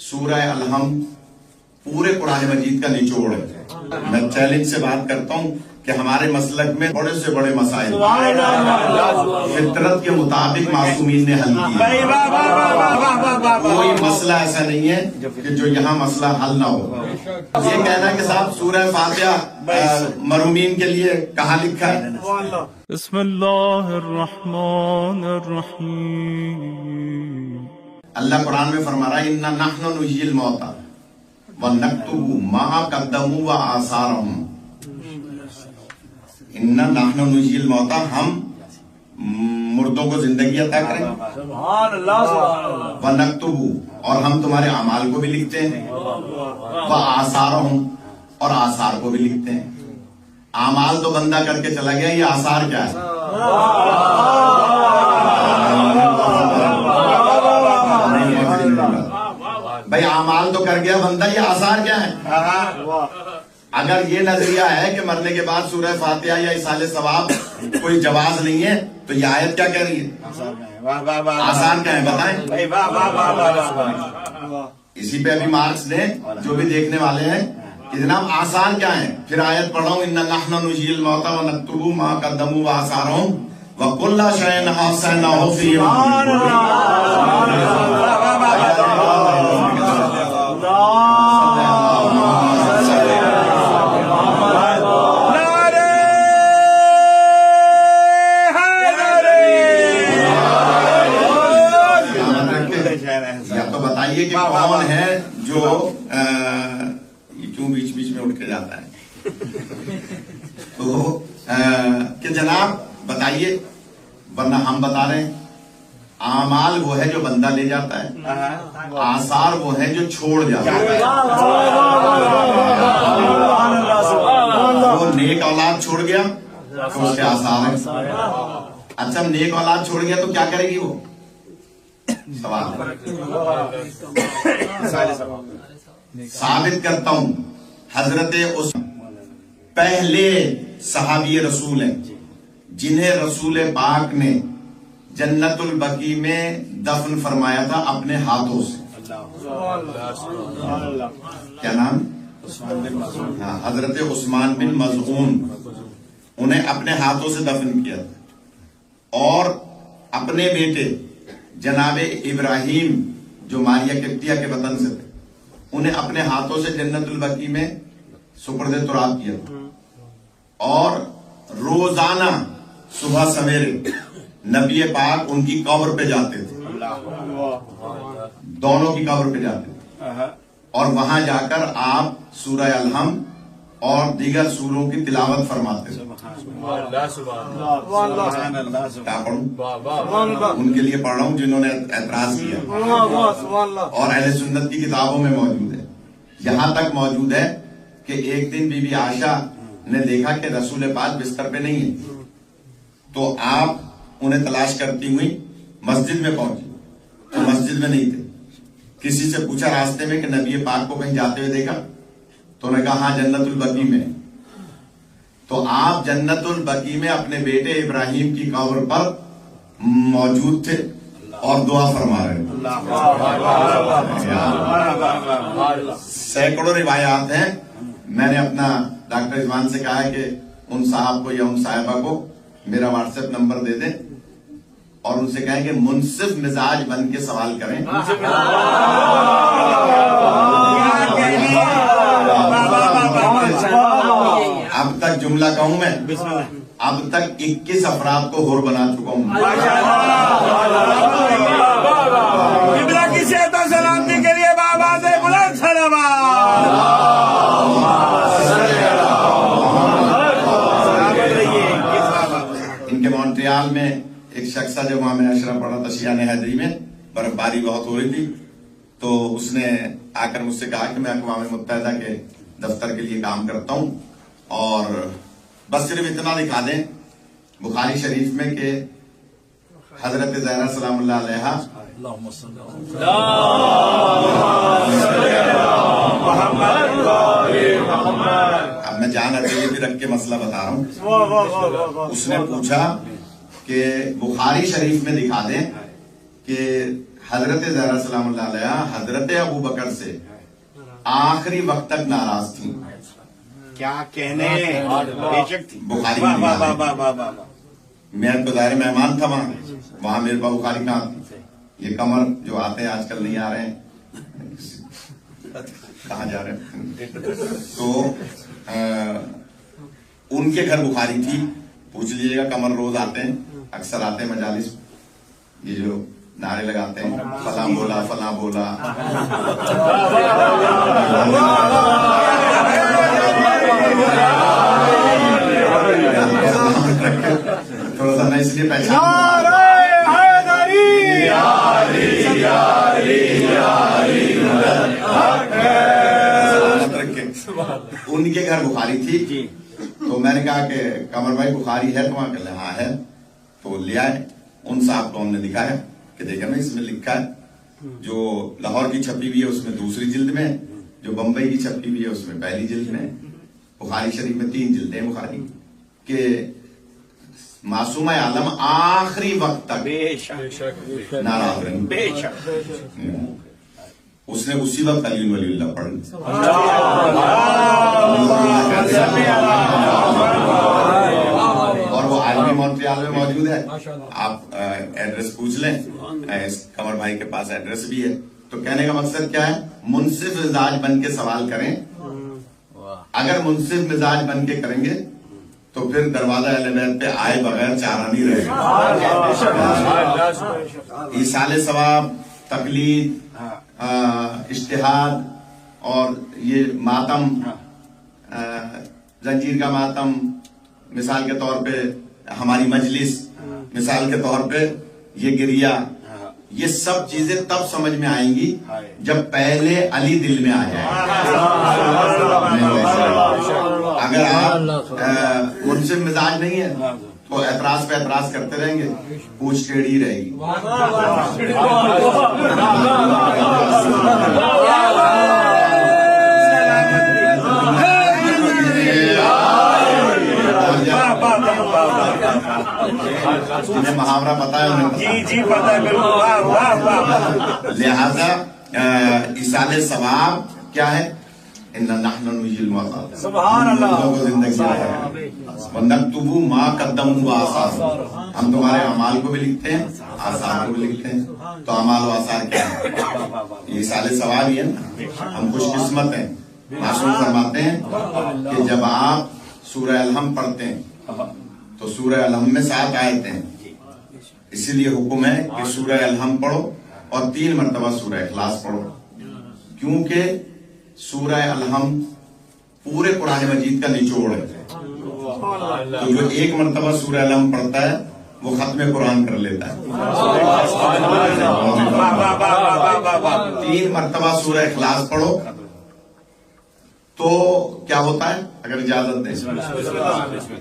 سورہ الحم پورے قرآن مجید کا نچوڑ ہے۔ میں چیلنج سے بات کرتا ہوں کہ ہمارے مسلک میں بڑے سے بڑے مسائل فطرت کے مطابق معصومین نے حل کیے، کوئی مسئلہ ایسا نہیں ہے کہ جو یہاں مسئلہ حل نہ ہو۔ یہ کہنا کہ صاحب سورہ فاتحہ مرحومین کے لیے کہاں لکھا ہے؟ بسم اللہ الرحمن الرحیم۔ اللہ قرآن میں فرما رہا ہے اِنَّا نَحْنُ نُحْيِي الْمَوْتَىٰ وَنَكْتُبُ مَا قَدَّمُوا وَآثَارَهُمْ۔ اِنَّا نَحْنُ نُحْيِي الْمَوْتَىٰ، ہم مردوں کو زندگی عطا کریں، وَنَكْتُبُ، اور ہم تمہارے اعمال کو بھی لکھتے ہیں، وَآثَارَهُمْ، اور آثار کو بھی لکھتے ہیں۔ اعمال تو بندہ کر کے چلا گیا، یہ آثار کیا ہے؟ بھائی اعمال تو کر گیا بندہ، یہ آثار کیا ہے؟ اگر یہ نظریہ ہے کہ مرنے کے بعد سورہ فاتحہ یا ایصال ثواب کوئی جواز نہیں ہے تو یہ آیت کیا کہہ رہی ہے؟ آسان کیا ہے بتائیں؟ اسی پہ ابھی مارکس نے جو بھی دیکھنے والے ہیں کہ جناب آسان کیا ہے، پھر آیت پڑھا ہوں اِنَّا نَحْنُ نُحْيِي الْمَوْتَىٰ وَنَكْتُبُ مَا قَدَّمُوا وَآثَارَهُمْ وَكُلَّ شَيْءٍ أَحْصَيْنَاهُ فِي یا تو بتائیے کہ کون ہے جو کیوں بیچ بیچ میں اٹھ کے جاتا ہے تو کہ جناب بتائیے، ورنہ ہم بتا رہے ہیں اعمال وہ ہے جو بندہ لے جاتا ہے، آثار وہ ہے جو چھوڑ جاتا ہے۔ وہ نیک اولاد چھوڑ گیا تو اس کے آثار ہیں۔ اچھا نیک اولاد چھوڑ گیا تو کیا کرے گی وہ؟ سوال ثابت کرتا ہوں، حضرت اس پہلے صحابی رسول ہیں جنہیں رسول پاک نے جنت البقیع میں دفن فرمایا تھا اپنے ہاتھوں سے۔ کیا نام؟ حضرت عثمان بن مظعون، انہیں اپنے ہاتھوں سے دفن کیا تھا، اور اپنے بیٹے جناب ابراہیم جو ماریہ قبطیہ کے وطن سے تھے انہیں اپنے ہاتھوں سے جنت البقیع میں سپرد تراب کیا تھا، اور روزانہ صبح سویرے نبی پاک ان کی قبر پہ جاتے تھے، دونوں کی قبر پہ جاتے تھے، اور وہاں جا کر آپ سورہ الحم اور دیگر سوروں کی تلاوت فرماتے تھے۔ کیا پڑھوں؟ ان کے لیے پڑھ رہا ہوں جنہوں نے اعتراض کیا، اور اہل سنت کی کتابوں میں موجود ہے۔ یہاں تک موجود ہے کہ ایک دن بی بی عائشہ نے دیکھا کہ رسول پاک بستر پہ نہیں ہے، تو آپ انہیں تلاش کرتی ہوئی مسجد میں پہنچی تو مسجد میں نہیں تھے۔ کسی سے پوچھا راستے میں کہ نبی پاک کو کہیں جاتے ہوئے دیکھا؟ تو انہوں نے کہا ہاں جنت البقیع میں۔ تو آپ جنت البقیع میں اپنے بیٹے ابراہیم کی قبر پر موجود تھے اور دعا فرما رہے تھے۔ سینکڑوں روایات ہیں۔ میں نے اپنا ڈاکٹر رضوان سے کہا ہے کہ ان صاحب کو یا ان صاحبہ کو میرا واٹس ایپ نمبر دے دیں اور ان سے کہیں کہ منصف مزاج بن کے سوال کریں۔ اب تک جملہ کہوں میں، اب تک 21 افراد کو ہور بنا چکا ہوں۔ کی صحت و سلامتی کے لیے بابا سے بلند ان کے مونٹریال میں ایک شخص تھا جو وہاں میں اشرف پڑھا تھا شیعہ حیدری میں، برف باری بہت ہو رہی تھی، تو اس نے آ کر مجھ سے کہا کہ میں اقوام متحدہ کے دفتر کے لیے کام کرتا ہوں، اور بس صرف اتنا دکھا دیں بخاری شریف میں کہ حضرت زہرا سلام اللہ علیہا اب میں جان اکیلے بھی رکھ کے مسئلہ بتا رہا ہوں۔ اس نے پوچھا کہ بخاری شریف میں دکھا دیں کہ حضرت زہرا سلام اللہ علیہ حضرت ابو بکر سے آخری وقت تک ناراض تھی. کیا کہنے بے شک تھی. بخاری واہ کی واہ روایت. واہ واہ واہ واہ. میں تو ظاہر مہمان تھا وہاں میرے پاس بخاری کہاں تھی. یہ کمر جو آتے ہیں آج کل نہیں آ رہے ہیں, کہاں جا رہے ہیں. تو ان کے گھر بخاری تھی. پوچھ لیجیے گا, کمر روز آتے ہیں, اکثر آتے ہیں مجالس, یہ جو نعرے لگاتے ہیں فلاں بولا فلاں بولا. تھوڑا سا میں اس لیے پہچان ان کے گھر بخاری تھی. تو میں نے کہا کہ قمر بھائی بخاری ہے تو وہاں کہ ہاں ہے. تو لے آئے. ان صاحب کو ہم نے دکھایا کہ دیکھیں میں اس میں لکھا ہے جو لاہور کی چھپی ہوئی ہے اس میں دوسری جلد میں, جو بمبئی کی چھپی ہوئی ہے اس میں پہلی جلد میں. بخاری شریف میں 3 جلدیں بخاری کہ معصومہ عالم آخری وقت تک بے شک ناراض رہی. بے شک. اس نے اسی وقت علی ولی اللہ پڑھ لی. اور وہ عالمی مونٹریال میں موجود ہے. آپ ایڈریس پوچھ لیں, قمر بھائی کے پاس ایڈریس بھی ہے. تو کہنے کا مقصد کیا ہے, منصف مزاج بن کے سوال کریں. اگر منصف مزاج بن کے کریں گے تو پھر دروازہ اہل بیت پہ آئے بغیر چارہ نہیں رہے گا. ایصال ثواب, تقلید, اجتہاد اور یہ ماتم, زنجیر کا ماتم, مثال کے طور پہ ہماری مجلس, مثال کے طور پہ یہ گریہ, یہ سب چیزیں تب سمجھ میں آئیں گی جب پہلے علی دل میں آ جائے. اگر آپ منصف مزاج نہیں ہے تو اعتراض پہ اعتراض کرتے رہیں گے, پوچھ ٹیڑھی رہے گی. انہیں محاورہ پتا ہے, جی جی پتا ہے بالکل. واہ واہ واہ. لہذا ایصال ثواب کیا ہے, اِنَّا نَحْنُ نُحْيِي الْمَوْتَىٰ, سبحان اللہ. لوگوں کو زندگی ہے. وَنَكْتُبُ مَا قَدَّمُوا وَآثَارَهُمْ, ہم تمہارے اعمال کو بھی لکھتے ہیں, آثار کو بھی لکھتے ہیں. تو اعمال و آثار کیا ہے, یہ ایصال ثواب ہی ہے. ہم خوش قسمت ہیں. معصوم فرماتے ہیں کہ جب آپ سورہ الحمد پڑھتے ہیں تو سورہ الحمد میں 7 آیتیں ہیں. اسی لیے حکم ہے کہ سورہ الحمد پڑھو اور 3 مرتبہ سورہ اخلاص پڑھو, کیونکہ سورہ الحمد پورے قرآن مجید کا نچوڑ ہے. تو جو 1 مرتبہ سورہ الحمد پڑھتا ہے وہ ختم قرآن کر لیتا ہے. 3 مرتبہ سورہ اخلاص پڑھو تو کیا ہوتا ہے, اگر اجازت دیں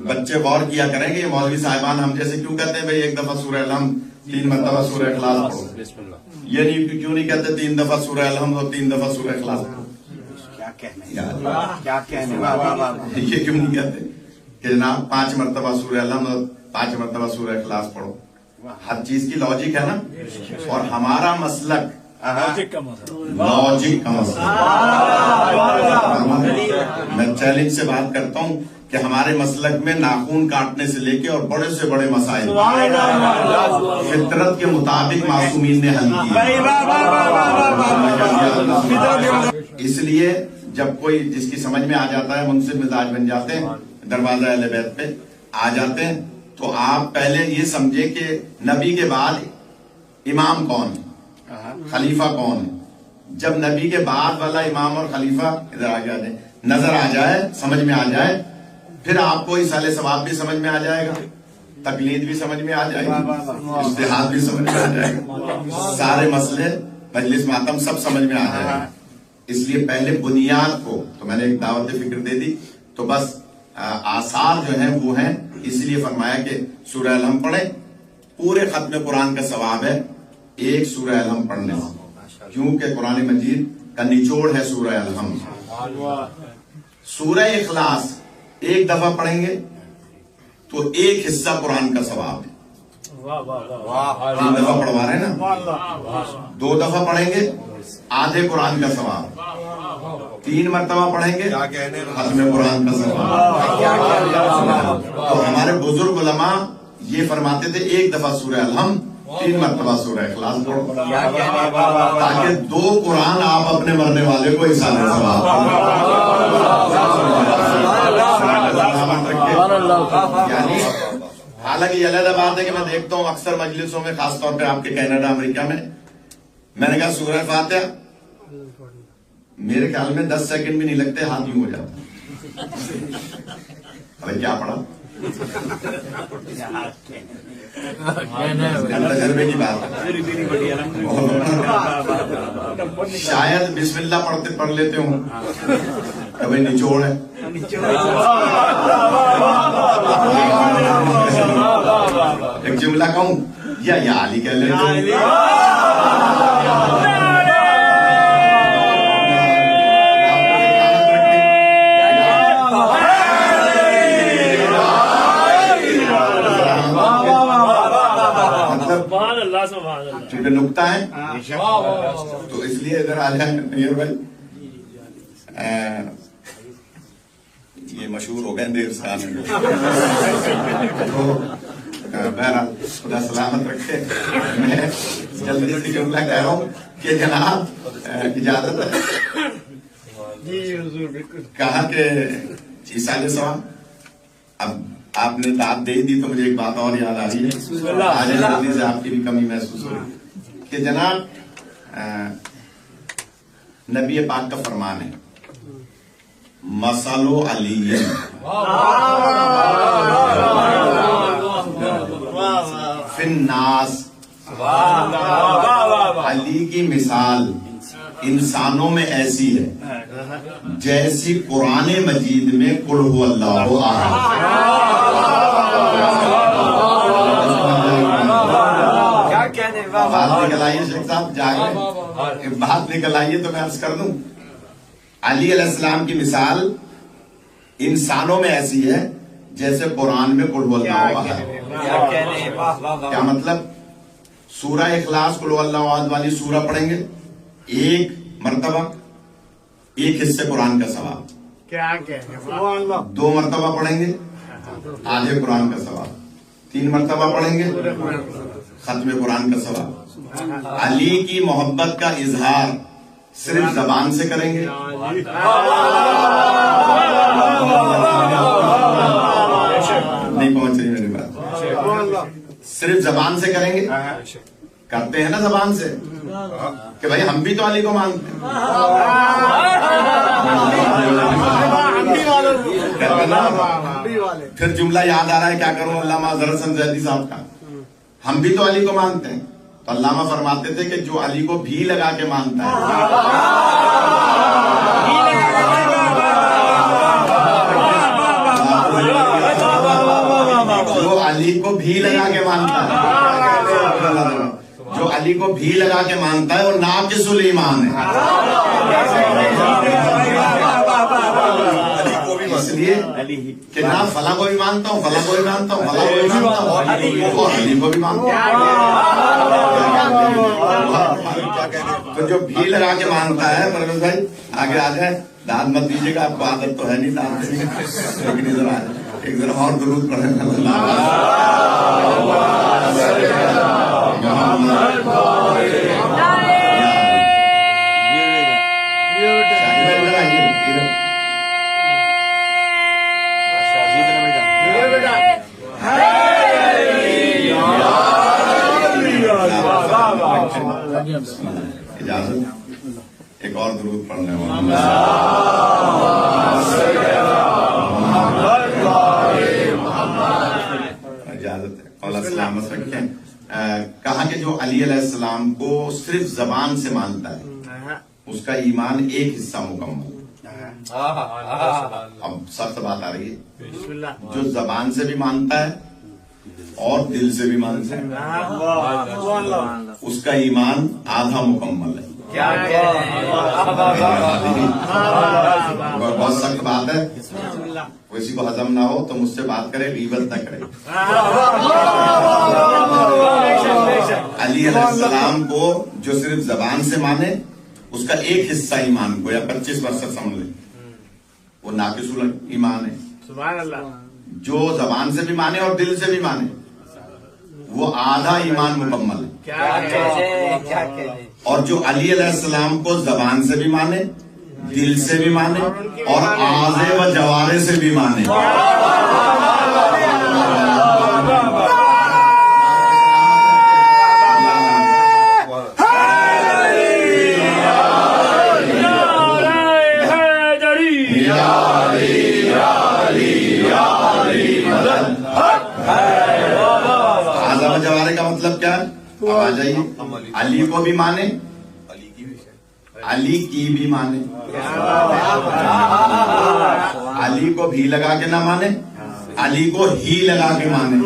بچے غور کیا کریں گے. یہ مولوی صاحبان ہم جیسے کیوں کہتے ہیں بھائی 1 دفعہ سورہ الحمد 3 مرتبہ سورہ اخلاص پڑھو, یہ نہیں کیوں نہیں کہتے 3 دفعہ سورہ الحمد اور 3 دفعہ سورہ اخلاص پڑھو. کیا کہنے. واہ واہ واہ. یہ کیوں نہیں کہتے کہ جناب 5 مرتبہ سورہ الحمد اور 5 مرتبہ سورہ اخلاص پڑھو. ہر چیز کی لاجک ہے نا, اور ہمارا مسلک لاجک کا مسئلہ. میں چیلنج سے بات کرتا ہوں کہ ہمارے مسلک میں ناخون کاٹنے سے لے کے اور بڑے سے بڑے مسائل فطرت کے مطابق معصومین نے حل کیے. اس لیے جب کوئی جس کی سمجھ میں آ جاتا ہے, منصف مزاج بن جاتے ہیں, دروازہ اہل بیت پہ آ جاتے ہیں, تو آپ پہلے یہ سمجھے کہ نبی کے بعد امام کون ہے, خلیفہ کون ہے. جب نبی کے بعد والا امام اور خلیفہ ادھر آ جائے, نظر آ جائے, سمجھ میں آ جائے, پھر آپ کو ایصال ثواب بھی سمجھ میں آ جائے گا, تقلید بھی سمجھ میں آ جائے گی, اجتہاد بھی سمجھ میں آ جائے گا, سارے مسئلے مجلس ماتم سب سمجھ میں آ جائے گا. اس لیے پہلے بنیاد کو تو میں نے ایک دعوت فکر دے دی, تو بس آثار جو ہیں وہ ہیں. اس لیے فرمایا کہ سورہ الحمد پڑھیں, پورے ختم قرآن کا ثواب ہے 1 سورہ الحمد پڑھنے سے, کیونکہ قرآن مجید کا نچوڑ ہے سورہ الحمد. سورہ اخلاص 1 دفعہ پڑھیں گے تو 1 حصہ قرآن کا ثواب ہے. 3 दफा पढ़वा रहे हैं ना, 2 दफा पढ़ेंगे आधे कुरान का सवाब, 3 मरतबा पढ़ेंगे खत्म कुरान का सवाब। तो हमारे बुजुर्ग उलमा ये फरमाते थे 1 दफा सूरह अलहम्द, 3 मरतबा सूरह इखलास पढ़ो, ताकि 2 कुरान आप अपने मरने वाले को इसाले सवाब। यानी हालांकि ये अलग बात है कि मैं देखता हूँ अक्सर मजलिसों में, खासतौर पे आपके कनाडा अमेरिका में, मैंने कहा सूरह फातिहा, मेरे ख्याल में 10 सेकंड भी नहीं लगते, हाथ यूं हो जाता। अरे क्या पढ़ा, तजर्बे की बात है। शायद बिस्मिल्लाह पढ़ लेते हो, कभी निचोड़ है। एक जुमला कहूं या अली कह लेते चूंकि नुकता है तो इसलिए इधर आ जाए नैयर भाई। ये मशहूर हो गए देव साहब तो बहरहाल खुदा सलामत रखे। मैं जल्दी से जुमला कह रहा हूँ कि जनाब इजाजत है। कहा कि ईसा अलैहिस्सलाम, अब आपने दाद दे दी तो मुझे एक बात और याद आ रही है, आज जल्दी से आपकी भी कमी महसूस हो रही कि जनाब नबी पाक का फरमान है, मसलो अली फिन्नास, अली की मिसाल इंसानों में ऐसी है जैसी कुरान मजीद में कुल हु अल्लाहु अहद। बात निकल आइए शेख साहब, जाके बात निकल आइए तो मैं अर्ज कर दूं, अली अलैहिस्सलाम की मिसाल इंसानों में ऐसी है जैसे कुरान में कुल हु अल्लाहु अहद। क्या मतलब, सूरह इखलास कुल हु अल्लाहु अहद वाली सूरह पढ़ेंगे 1 मरतबा, 1 हिस्से कुरान का सवाब। क्या कहने, 2 मरतबा पढ़ेंगे आधे कुरान का सवाब, 3 मरतबा पढ़ेंगे खत्म कुरान का सवाब। अली की मोहब्बत का इजहार सिर्फ जबान से करेंगे, नहीं पहुंच रही मेरी बात, सिर्फ जबान से करेंगे, करते हैं ना जबान से कि भाई हम भी तो अली को मानते हैं, फिर जुमला याद आ रहा है, क्या करूं, अल्लामा हज़रत संजैदी साहब का, हम भी तो अली को मानते हैं, तो अल्लामा फरमाते थे कि जो अली को भी लगा के मानता है, जो अली को भी लगा के मानता है, जो अली को भी लगा के मानता है वो नाक़िसुल ईमान है। इसलिए कि ना फला को भी मानता हूँ, फला को भी मानता हूँ, फला को भी मानता हूँ, और अली को भी मानता हूँ। तो जो भी लगा के मानता है, परवेज भाई आगे आ जाए, दाद मत दीजिएगा, आपको आदत तो है नहीं दाद देने की, लेकिन इधर आ एक जरा और दुरूद पढ़े। इजाजत एक और दुरूद पढ़ने वाला इजाजत है। और सलामत रखें। कहा कि जो अली अलैहिस्सलाम को सिर्फ जबान से मानता है उसका ईमान एक हिस्सा मुकम्मल। अब सख्त बात आ रही है, जो जबान से भी मानता है और दिल से भी मानता है उसका ईमान आधा मुकम्मल है। बहुत सख्त बात है। किसी को हजम ना हो तो मुझसे बात करे, गीबत न करे। अली अलैहिस्सलाम को जो सिर्फ जबान से माने, उसका एक हिस्सा ईमान को या 25 वर्ष समझ ले, वो नाकिसुल ईमान है। सुभान अल्लाह। जो जबान से भी माने और दिल से भी माने, वो आधा ईमान मुकम्मल है। क्या कहते और जो अली अलैहिस्सलाम को जबान से भी माने, दिल से भी माने और आज़े व जवारे से भी माने, आज़ा व जवारे का मतलब क्या है? अब आ जाइए, अली को भी माने, अली की भी माने, अली को भी लगा के ना माने, अली को ही लगा के माने।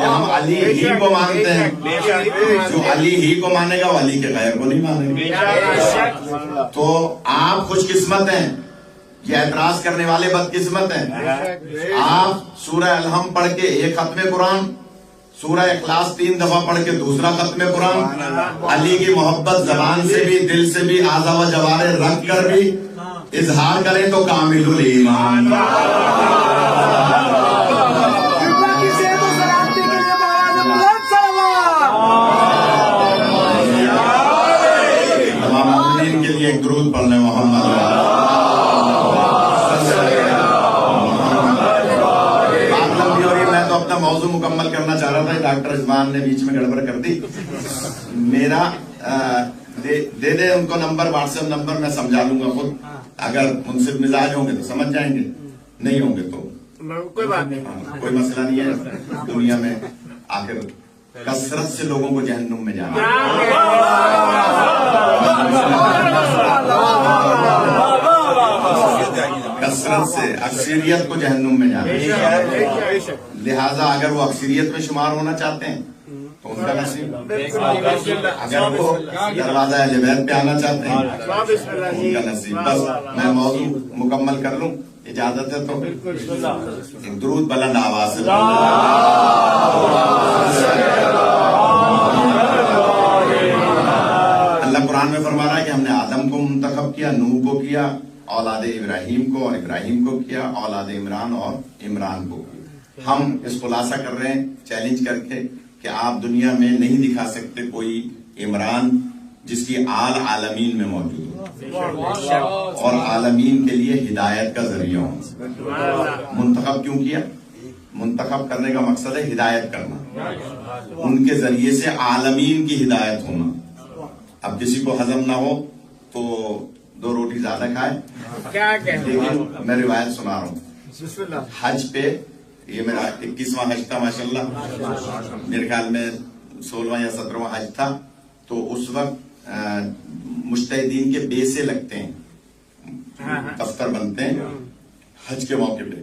हम अली ही को मानते हैं, जो अली ही को मानेगा वो अली के गैर को नहीं मानेगा। तो आप खुशकिस्मत हैं, ये एतराज करने वाले बदकिस्मत हैं। आप सूरह अलहम पढ़ के एक खत्म कुरान, सूरह इखलास 3 दफा पढ़ के दूसरा खत्म कुरान, अली की मोहब्बत जबान से भी दिल से भी आज़ा व जवारे रख कर भी इजहार करें तो कामिलुल ईमान। तमाम मोमिनीन के लिए एक दुरूद पढ़ लें, मोहम्मद। मैं तो अपना मौजू मुकम्मल करना चाह रहा था, डॉक्टर इस्मान ने बीच में गड़बड़ कर दी। मेरा दे दे उनको नंबर, व्हाट्सएप नंबर, मैं समझा दूंगा खुद। अगर मुनसिफ मिजाज होंगे तो समझ जाएंगे, नहीं होंगे तो कोई बात नहीं, कोई मसला नहीं है। दुनिया में आखिर कसरत से लोगों को जहन्नुम में जाना, कसरत से अक्सरियत को जहन्नुम में जाना। लिहाजा अगर वो अक्सरियत में शुमार होना चाहते हैं तो उनका नसीब, अगर वो दरवाजा अहले-बैत पे आना चाहते हैं उनका नसीब। बस मैं मौजू मुकम्मल कर लूं, इजाजत है तो एक दुरूद बुलंद आवाज से। अल्लाह कुरान में फरमा रहा है कि हमने आदम को मुंतखब किया, नूह को किया, औलाद इब्राहिम को, और इब्राहिम को किया, औलाद इमरान और इमरान को किया। हम इस खुलासा कर रहे हैं चैलेंज करके कि आप दुनिया में नहीं दिखा सकते कोई इमरान जिसकी आलमीन में मौजूद हो और आलमीन के लिए हिदायत का जरिया हो। मुंतखब क्यों किया? मुंतखब करने का मकसद है हिदायत करना, उनके जरिए से आलमीन की हिदायत होना। अब किसी को हजम ना हो तो 2 रोटी ज्यादा खाए। क्या कहते लेकिन मैं रिवायत सुना रहा हूँ, हज पे, ये मेरा 21वां हज था माशाल्लाह, मेरे ख्याल में 16वां या 17वां हज था। तो उस वक्त मुज्तहिदीन के बेसे लगते हैं, दफ्तर बनते हैं हज के मौके पे।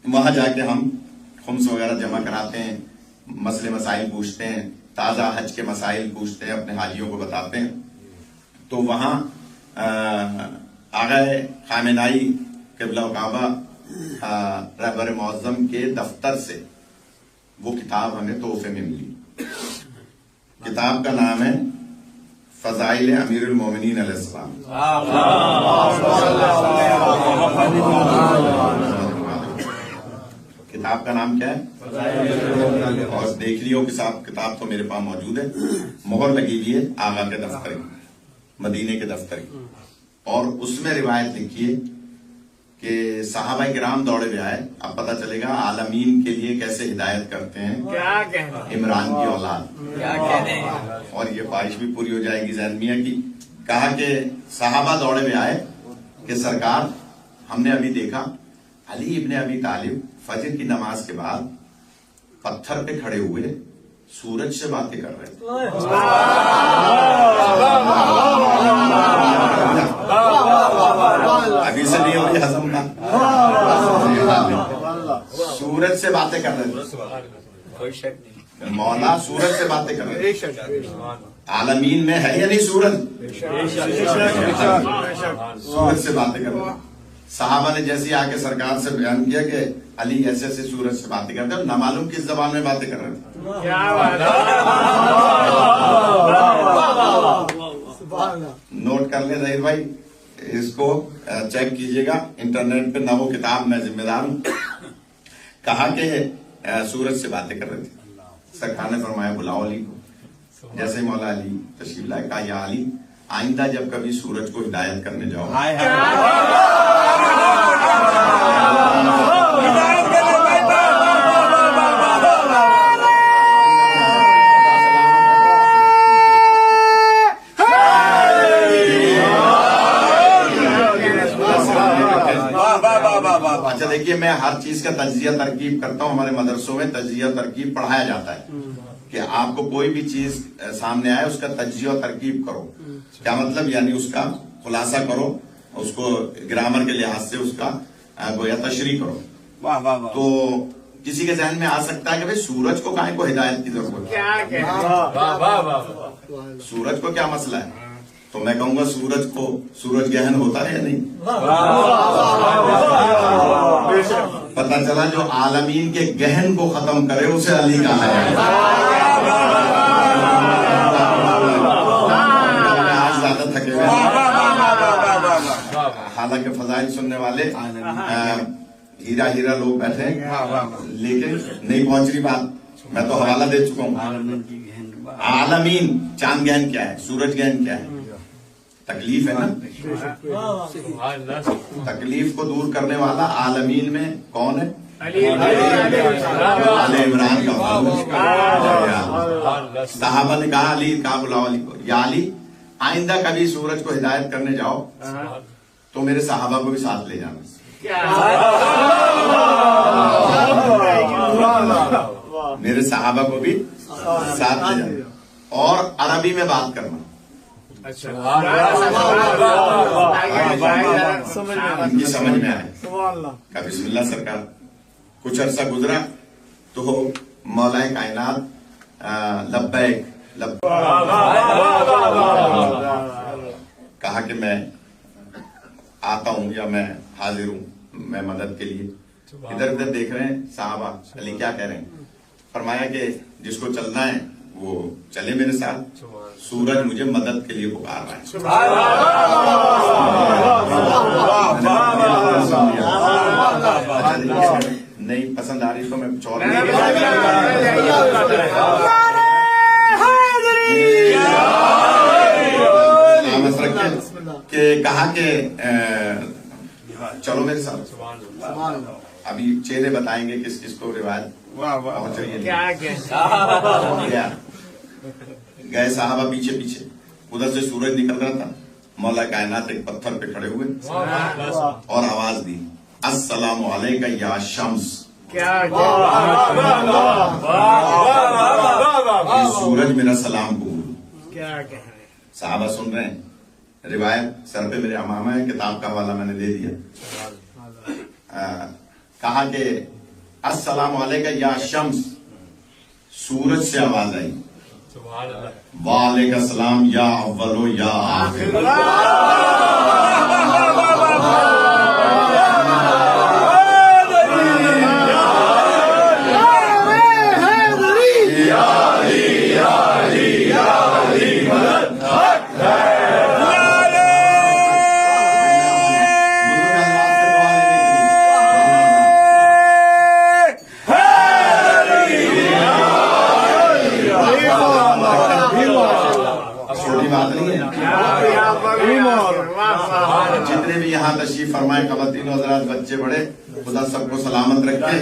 वहां जाके हम खुम्स वगैरह जमा कराते हैं, मसले मसाइल पूछते हैं, ताजा हज के मसाइल पूछते हैं, अपने हाजियों को बताते हैं। तो वहां आगे खामेनाई क़िबला काबा रहबर मौज़म के दफ्तर से वो किताब हमें तोहफे में मिली। किताब का नाम है फज़ाइल अमीरुल मोमिनीन अलैहिस्सलाम। किताब का नाम क्या है? और देख लियो किताब तो मेरे पास मौजूद है, मोहर लगी हुई है आगा के दफ्तर की, मदीने के दफ्तर की। और उसमें रिवायत लिखी है कि सहाबा किराम दौड़े हुए आए। अब पता चलेगा आलमीन के लिए कैसे हिदायत करते हैं क्या कहते इमरान की औलाद। क्या कहते हैं? और ये ख्वाहिश भी पूरी हो जाएगी ज़ैन मियां की। कहा कि सहाबा दौड़े हुए आए कि सरकार, हमने अभी देखा अली इब्ने अबी तालिब फजर की नमाज के बाद पत्थर पे खड़े हुए सूरज से बातें कर रहे थे। अभी से नहीं हो रही हजम का, सूरज से बातें कर रहे थे। कोई शक नहीं। मौला सूरज से बातें कर रहे हैं। आलमीन में है या नहीं सूरज? सूरज से बातें कर रहे हैं। साहबा ने जैसे आके सरकार से बयान किया कि अली ऐसे ऐसे सूरज से बातें करते हैं, ना मालूम किस जबान में बातें कर रहे थे। नोट कर ले रहीर भाई, इसको चेक कीजिएगा इंटरनेट पे, ना वो किताब मैं जिम्मेदार हूँ। कहा कि सूरज से बातें कर रहे थे। सरकार ने फरमाया बुलाओ अली को। जैसे मौला अली तशरीफ लाए, कहा या अली आइंदा जब कभी सूरज को हिदायत करने जाओ, अच्छा देखिए, मैं हर चीज का तज्जिया तरकीब करता हूँ। हमारे मदरसों में तज्जिया तरकीब पढ़ाया जाता है कि आपको कोई भी चीज सामने आए उसका तज्जिया तरकीब करो। क्या मतलब? यानी उसका खुलासा करो, उसको ग्रामर के लिहाज से उसका गोया तशरीह करो। वाह वाह वाह। तो किसी के जहन में आ सकता है कि भाई सूरज को काहे को हिदायत की जरूरत है, सूरज को क्या मसला है? तो मैं कहूंगा सूरज गहन होता है या नहीं? पता चला जो आलमीन के गहन को खत्म करे उसे अली कहा है। आज ज्यादा थके हुए, हालांकि फजाइल सुनने वाले हीरा हीरा लोग बैठे हैं, लेकिन नहीं पहुंच रही बात। मैं तो हवाला दे चुका हूँ। आलमीन, चांद गहन क्या है, सूरज गहन क्या है? तकलीफ है ना। तकलीफ को दूर करने वाला आलमीन में कौन है? अली इमरान का। साहबा ने कहा अली, कहा बुलाओ अली को। या अली आइंदा कभी सूरज को हिदायत करने जाओ तो मेरे साहबा को भी साथ ले जाना। मेरे साहबा को भी साथ ले जाना और अरबी में बात करना। इनकी समझ में आए। का बिस्मिल्लाह सरकार। कुछ अरसा गुजरा तो मौलाए कायनात लब्बैक कहा कि मैं आता हूं या मैं हाजिर हूं, मैं मदद के लिए। इधर उधर देख रहे हैं साहबा, अली क्या कह रहे हैं? फरमाया कि जिसको चलना है वो चले मेरे साथ, सूरज मुझे मदद के लिए पुकार रहा है। नहीं पसंद आ रही तो मैं कुछ और के कहा कि चलो मेरे साथ। अभी चेहरे बताएंगे किस किस को रिवायत पहुंच रही है। गए साहबा पीछे पीछे, उधर से सूरज निकल रहा था। मौला कायनात एक पत्थर पे खड़े हुए और आवाज दी, अस्सलामु अलैका या शम्स। सूरज मेरा सलाम कबूल। साहबा सुन रहे हैं, रिवायत सर पे मेरे अमामा है, किताब का हवाला मैंने दे दिया। कहा कि अस्सलामु अलैका या शम्स। सूरज से आवाज आई, वालेकुम सलाम या अव्वलो या आखिर। जितने भी यहाँ तशरीफ फरमाए ख़वातीन हज़रात, बच्चे बड़े, खुदा सबको सलामत रखे।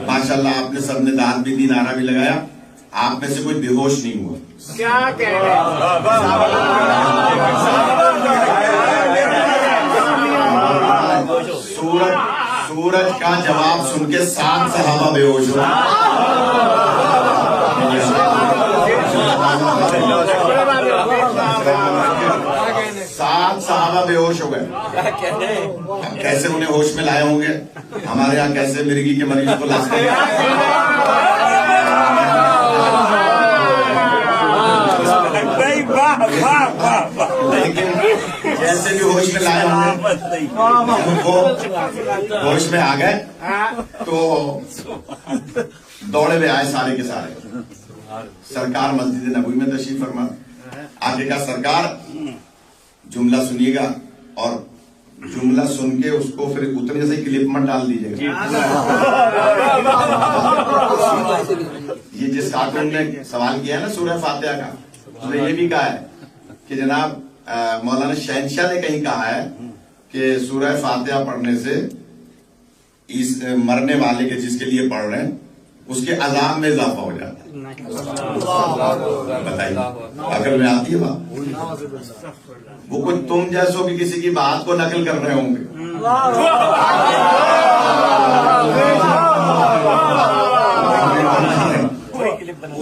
माशाल्लाह आपने सबने दाद भी दी, नारा भी लगाया, आप में से कोई बेहोश नहीं हुआ। क्या कह रहे हैं? सूरज का जवाब सुन के 7 सहाबा बेहोश हुआ। 7 सहाबा बेहोश हो गए। कैसे उन्हें होश में लाए होंगे? हमारे यहाँ कैसे मिर्गी के मरीज को लाते हैं। وہ ہوش میں آ گئے تو دوڑے ہوئے آئے سارے کے سارے. سرکار مسجد نبوی میں تشریف فرما. آگے کا سرکار جملہ سنیے گا اور جملہ سن کے اس کو پھر اتنے سے کلپ مت ڈال دیجیے گا. یہ جس کارٹون نے سوال کیا ہے نا سورہ فاتحہ کا, اس نے یہ بھی کہا ہے کہ جناب مولانا شہنشاہ نے کہیں کہا ہے کہ سورہ فاتحہ پڑھنے سے اس مرنے والے کے جس کے لیے پڑھ رہے ہیں اس کے عذاب میں اضافہ ہو جاتا ہے. بتائیے اگر میں آتی ہے بات, وہ کوئی تم جیسو کہ کسی کی بات کو نقل کر رہے ہوں گے.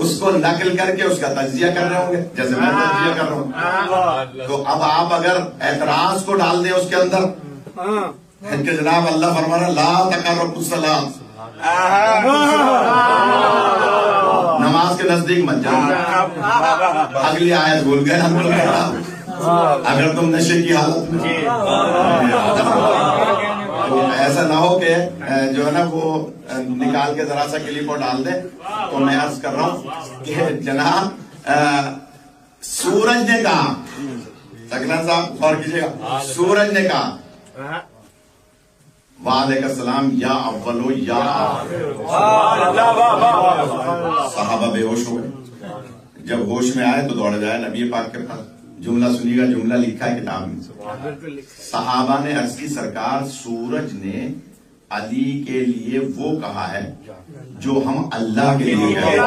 اس کو نقل کر کے اس کا تجزیہ کر رہے ہوں گے جیسے میں تجزیہ کر رہا ہوں. تو اب آپ اگر اعتراض کو ڈال دیں اس کے اندر کہ جناب اللہ فرما رہا لا تقربوا الصلاۃ, نماز کے نزدیک مت جاؤ, اگلی آیت بھول گئے ہم لوگ. اگر تم نشے کی حالت میں, ایسا نہ ہو کہ جو ہے نا وہ نکال کے ذرا سا کلپ کو ڈال دیں. تو میں عرض کر رہا ہوں کہ جناب سورج نے کہا, سکلان صاحب غور کیجیے گا, سورج نے کہا وعلیکم السلام یا اولو یا آخر. صحابہ بے ہوش ہو گئے. جب ہوش میں آئے تو دوڑ جائے نبی پاک کے پاس. جملہ سنیے گا, جملہ لکھا ہے کتاب میں. صحابہ نے عرض کی سرکار سورج نے علی کے لیے وہ کہا ہے جو ہم اللہ کے لیے کہیں.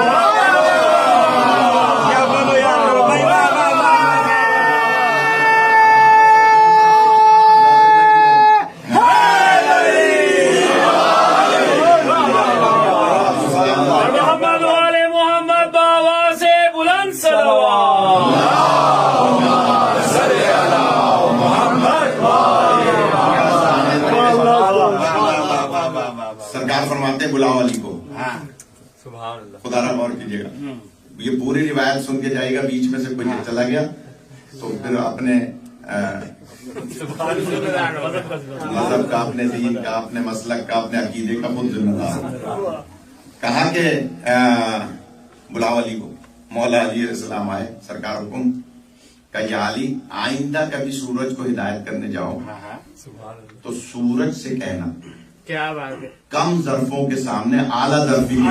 سرکار فرماتے ہیں بلاؤ علی کو. خدا را غور کیجیے گا, یہ پوری روایت سن کے جائے گا, بیچ میں سے کوئی چلا گیا تو پھر اپنے مذہب کا, اپنے دین کا, اپنے مسلک کا, اپنے عقیدے کا خود ذمہ دار. کہا کہ بلاؤ علی کو. مولا علی علیہ السلام آئے. سرکار حکم کہ یا علی آئندہ کبھی سورج کو ہدایت کرنے جاؤ تو سورج سے کہنا کیا بات ہے, کم ظرفوں کے سامنے اعلیٰ ظرفی کی